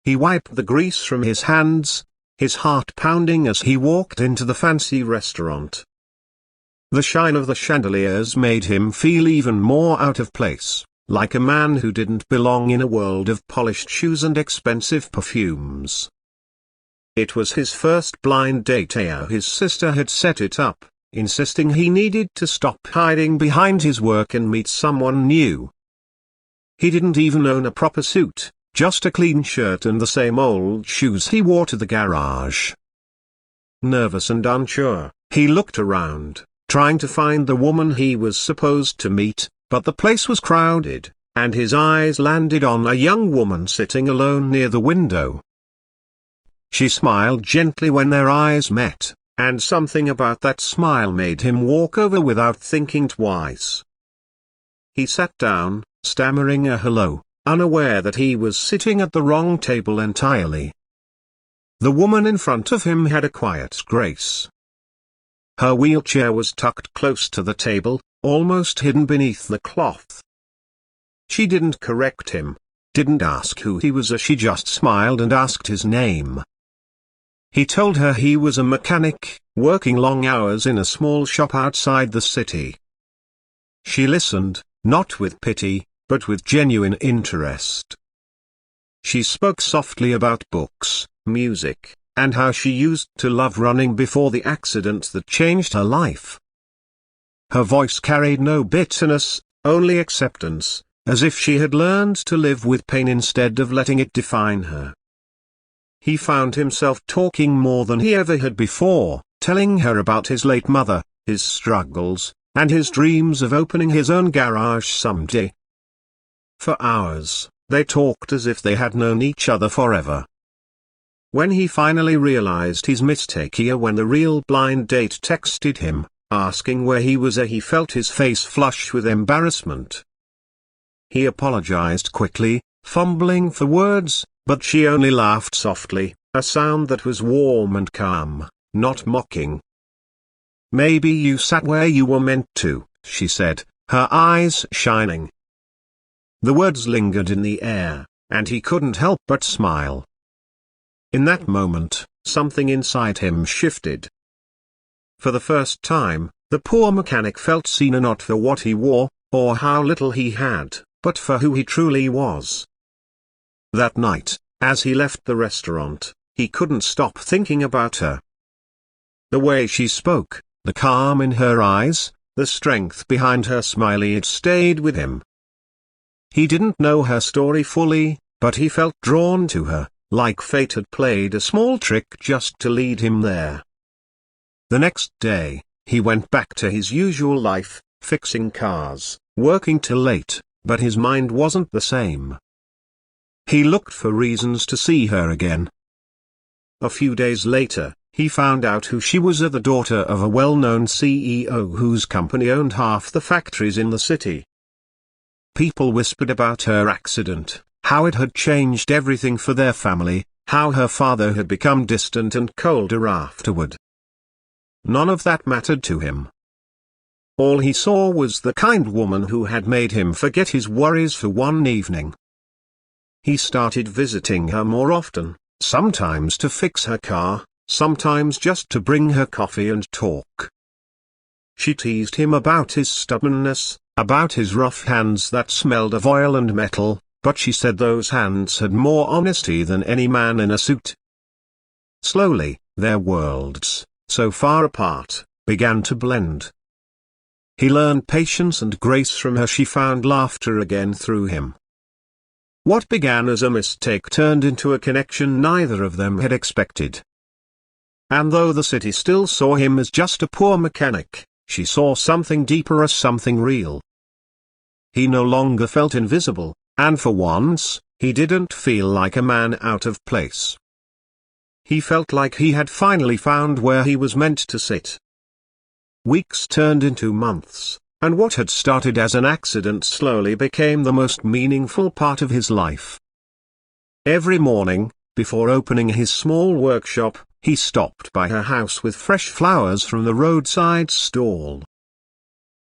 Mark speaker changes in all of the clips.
Speaker 1: He wiped the grease from his hands, his heart pounding as he walked into the fancy restaurant. The shine of the chandeliers made him feel even more out of place, like a man who didn't belong in a world of polished shoes and expensive perfumes. It was his first blind date. His sister had set it up, insisting he needed to stop hiding behind his work and meet someone new. He didn't even own a proper suit, just a clean shirt and the same old shoes he wore to the garage. Nervous and unsure, he looked around, trying to find the woman he was supposed to meet, but the place was crowded, and his eyes landed on a young woman sitting alone near the window. She smiled gently when their eyes met, and something about that smile made him walk over without thinking twice. He sat down, stammering a hello, unaware that he was sitting at the wrong table entirely. The woman in front of him had a quiet grace. Her wheelchair was tucked close to the table, almost hidden beneath the cloth. She didn't correct him, didn't ask who he was, she just smiled and asked his name. He told her he was a mechanic, working long hours in a small shop outside the city. She listened, not with pity, but with genuine interest. She spoke softly about books, music, and how she used to love running before the accident that changed her life. Her voice carried no bitterness, only acceptance, as if she had learned to live with pain instead of letting it define her. He found himself talking more than he ever had before, telling her about his late mother, his struggles, and his dreams of opening his own garage someday. For hours, they talked as if they had known each other forever. When he finally realized his mistake, when the real blind date texted him, asking where he was, he felt his face flush with embarrassment. He apologized quickly, fumbling for words, but she only laughed softly, a sound that was warm and calm, not mocking. "Maybe you sat where you were meant to," she said, her eyes shining. The words lingered in the air, and he couldn't help but smile. In that moment, something inside him shifted. For the first time, the poor mechanic felt seen, not for what he wore, or how little he had, but for who he truly was. That night, as he left the restaurant, he couldn't stop thinking about her. The way she spoke, the calm in her eyes, the strength behind her smile, it stayed with him. He didn't know her story fully, but he felt drawn to her, like fate had played a small trick just to lead him there. The next day, he went back to his usual life, fixing cars, working till late, but his mind wasn't the same. He looked for reasons to see her again. A few days later, he found out who she was, the daughter of a well-known CEO whose company owned half the factories in the city. People whispered about her accident, how it had changed everything for their family, how her father had become distant and colder afterward. None of that mattered to him. All he saw was the kind woman who had made him forget his worries for one evening. He started visiting her more often, sometimes to fix her car, sometimes just to bring her coffee and talk. She teased him about his stubbornness, about his rough hands that smelled of oil and metal, but she said those hands had more honesty than any man in a suit. Slowly, their worlds, so far apart, began to blend. He learned patience and grace from her. She found laughter again through him. What began as a mistake turned into a connection neither of them had expected. And though the city still saw him as just a poor mechanic, she saw something deeper, as something real. He no longer felt invisible, and for once, he didn't feel like a man out of place. He felt like he had finally found where he was meant to sit. Weeks turned into months, and what had started as an accident slowly became the most meaningful part of his life. Every morning, before opening his small workshop, he stopped by her house with fresh flowers from the roadside stall.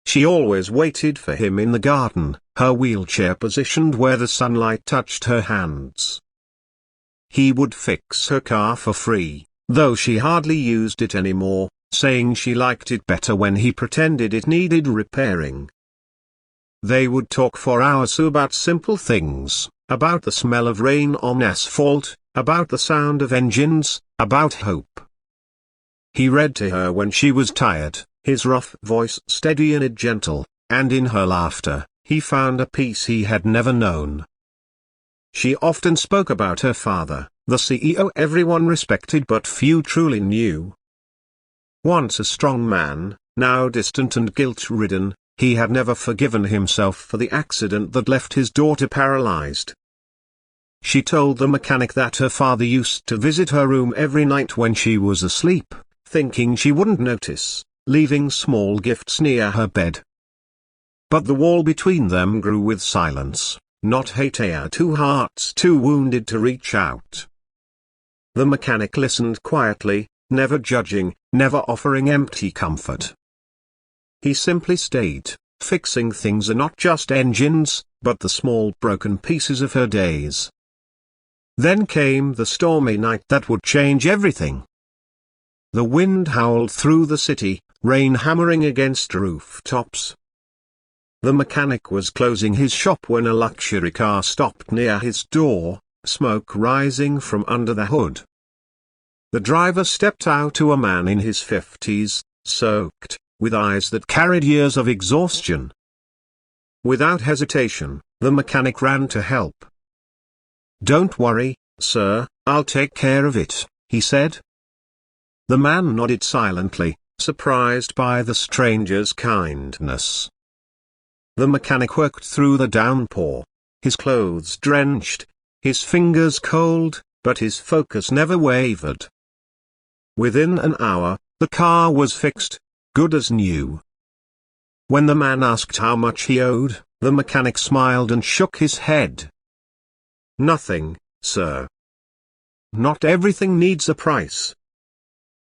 Speaker 1: She always waited for him in the garden, her wheelchair positioned where the sunlight touched her hands. he would fix her car for free, though she hardly used it anymore, saying she liked it better when he pretended it needed repairing. They would talk for hours about simple things, about the smell of rain on asphalt, about the sound of engines, about hope. He read to her when she was tired, his rough voice steady and gentle, and in her laughter, he found a peace he had never known. She often spoke about her father, the CEO everyone respected but few truly knew. Once a strong man, now distant and guilt-ridden, he had never forgiven himself for the accident that left his daughter paralyzed. She told the mechanic that her father used to visit her room every night when she was asleep, thinking she wouldn't notice, leaving small gifts near her bed. But the wall between them grew with silence, not hate, two hearts too wounded to reach out. The mechanic listened quietly, never judging, never offering empty comfort. He simply stayed, fixing things, and not just engines, but the small broken pieces of her days. Then came the stormy night that would change everything. The wind howled through the city, rain hammering against rooftops. The mechanic was closing his shop when a luxury car stopped near his door, smoke rising from under the hood. The driver stepped out, to a man in his 50s, soaked, with eyes that carried years of exhaustion. Without hesitation, the mechanic ran to help. "Don't worry, sir, I'll take care of it," he said. The man nodded silently, surprised by the stranger's kindness. The mechanic worked through the downpour, his clothes drenched, his fingers cold, but his focus never wavered. Within an hour, the car was fixed, good as new. When the man asked how much he owed, the mechanic smiled and shook his head. "Nothing, sir. Not everything needs a price."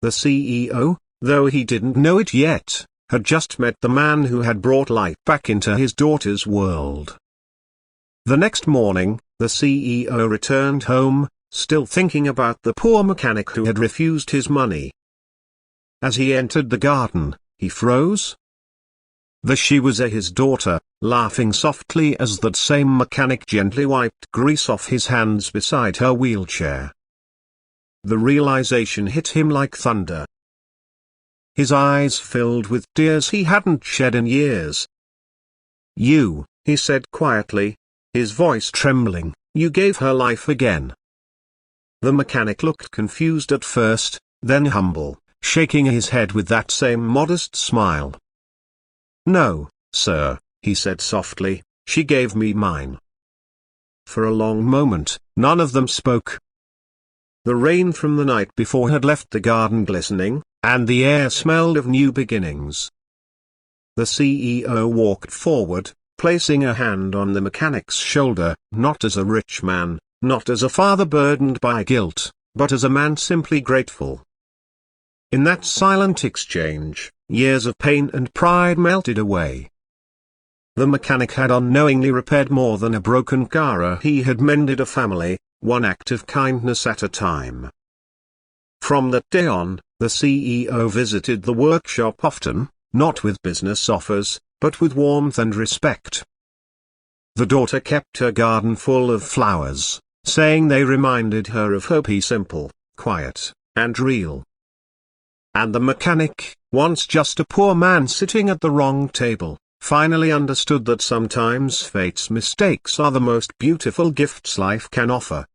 Speaker 1: The CEO, though he didn't know it yet, had just met the man who had brought light back into his daughter's world. The next morning, the CEO returned home, still thinking about the poor mechanic who had refused his money. As he entered the garden, he froze. She was his daughter, laughing softly as that same mechanic gently wiped grease off his hands beside her wheelchair. The realization hit him like thunder. His eyes filled with tears he hadn't shed in years. "You," he said quietly, his voice trembling, "you gave her life again." The mechanic looked confused at first, then humble, shaking his head with that same modest smile. "No, sir," he said softly, "she gave me mine." For a long moment, none of them spoke. The rain from the night before had left the garden glistening, and the air smelled of new beginnings. The CEO walked forward, placing a hand on the mechanic's shoulder, not as a rich man, not as a father burdened by guilt, but as a man simply grateful. In that silent exchange, years of pain and pride melted away. The mechanic had unknowingly repaired more than a broken car, he had mended a family, one act of kindness at a time. From that day on, the CEO visited the workshop often, not with business offers, but with warmth and respect. The daughter kept her garden full of flowers, saying they reminded her of hope, simple, quiet, and real. And the mechanic, once just a poor man sitting at the wrong table, finally understood that sometimes fate's mistakes are the most beautiful gifts life can offer.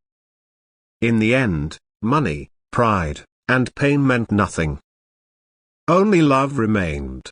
Speaker 1: In the end, money, pride, and pain meant nothing. Only love remained.